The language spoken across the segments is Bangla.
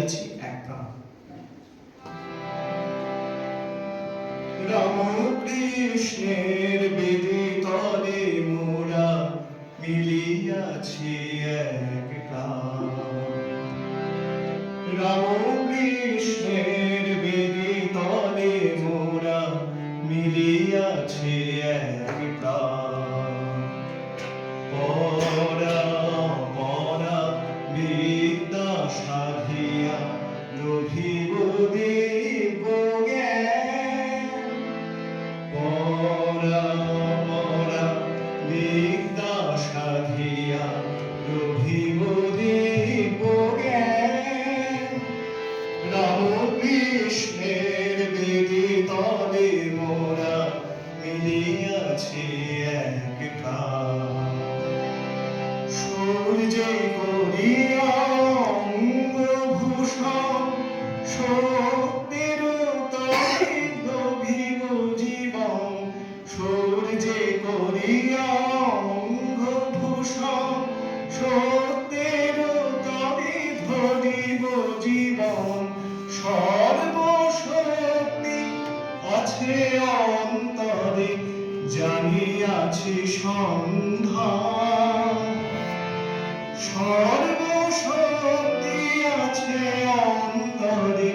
মিলিয়াছি এক প্রাণ। রাম কৃষ্ণের বেদে তলে মোরা মিলিয়াছি এক প্রাণ। রাম কৃষ্ণের বেদে তলে মোরা মিলিয়াছি এক প্রাণ। পরা পরা বিদ্যা সাধিয়া লোভিব দিব্য জ্ঞান। পরা পরা বিদ্যা সাধিয়া লোভিব দিব্য জ্ঞান। রাম কৃষ্ণের বেদে তলে মোরা মিলিয়াছি এক প্রাণ। সূর্যে করিয়া অঙ্গভূষণ সত্যের তলে লোভিব জীবন। সূর্যে করিয়া অঙ্গভূষণ সত্যের তলে ধরিব জীবন। সর্বশক্তি আছে অন্তরে জানিয়াছি সন্ধান। সর্বশক্তি আছে অন্তরে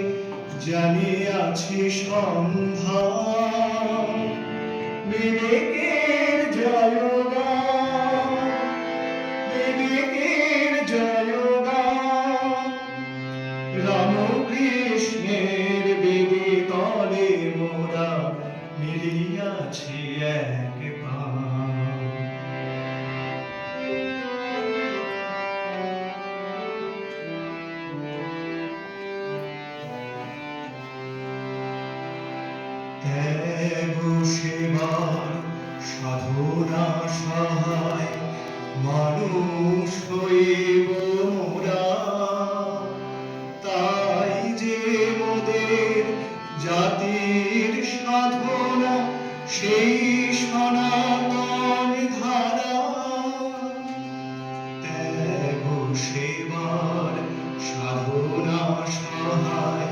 জানিয়াছি সন্ধান। বিবেকের জয়গান, বিবেকের জয়গান। রাম কৃষ্ণের বেদে তলে মোরা মিলিয়াছি এক প্রাণ। ত্যাগ সেবার সাধনা সহায় মানুষ হইব মোরা। তাই যে মোদের জাতির সাধনা সেই সনাতন ধারা। ত্যাগ সেবার সাধনা সহায়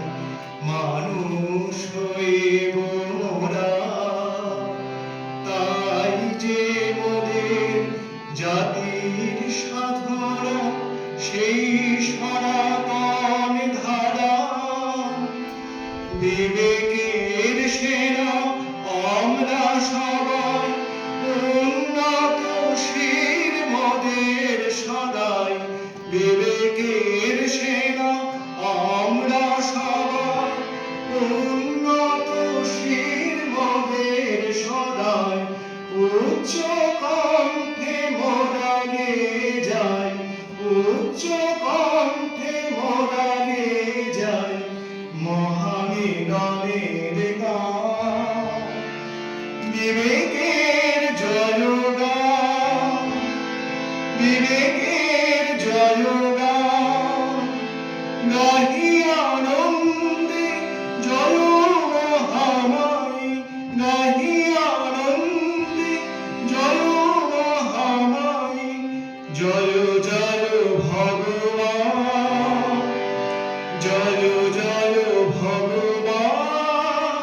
মানুষ হইব মোরা। তাই যে মোদের জাতির সাধনা সেই সনাতন ধারা। বিবেকের সেনা আমরা সবাই উন্নতশীল মোদের সদাই। বিবেকের সেনা আমরা সবাই উন্নতশীল মোদের সদাই। উচ্চ কণ্ঠে মোরা গেয়ে যাই, উচ্চ কণ্ঠে মোরা গেয়ে যাই মহামিলনের গান। বিবেকের জয়গান, বিবেকের জয়গান। গাহি আনন্দে জয় মহামায়ী, গাহি আনন্দে জয় মহামায়ী। জয় জয় ভগবান, জয় জয় ভগবান,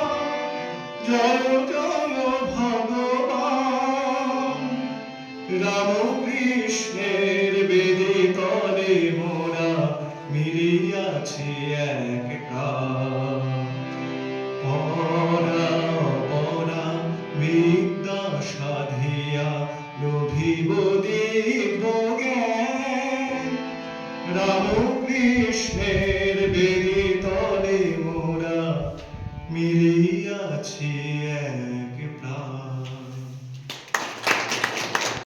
জয় জয় ভগবান। রাম কৃষ্ণের বেদে তলে মোরা মিলিয়াছি এক প্রাণ। পরা পরা বিদ্যা সাধিয়া লোভিব দিব্য জ্ঞান। রাম কৃষ্ণের বেদে তলে মোরা মিলিয়াছি এক প্রাণ।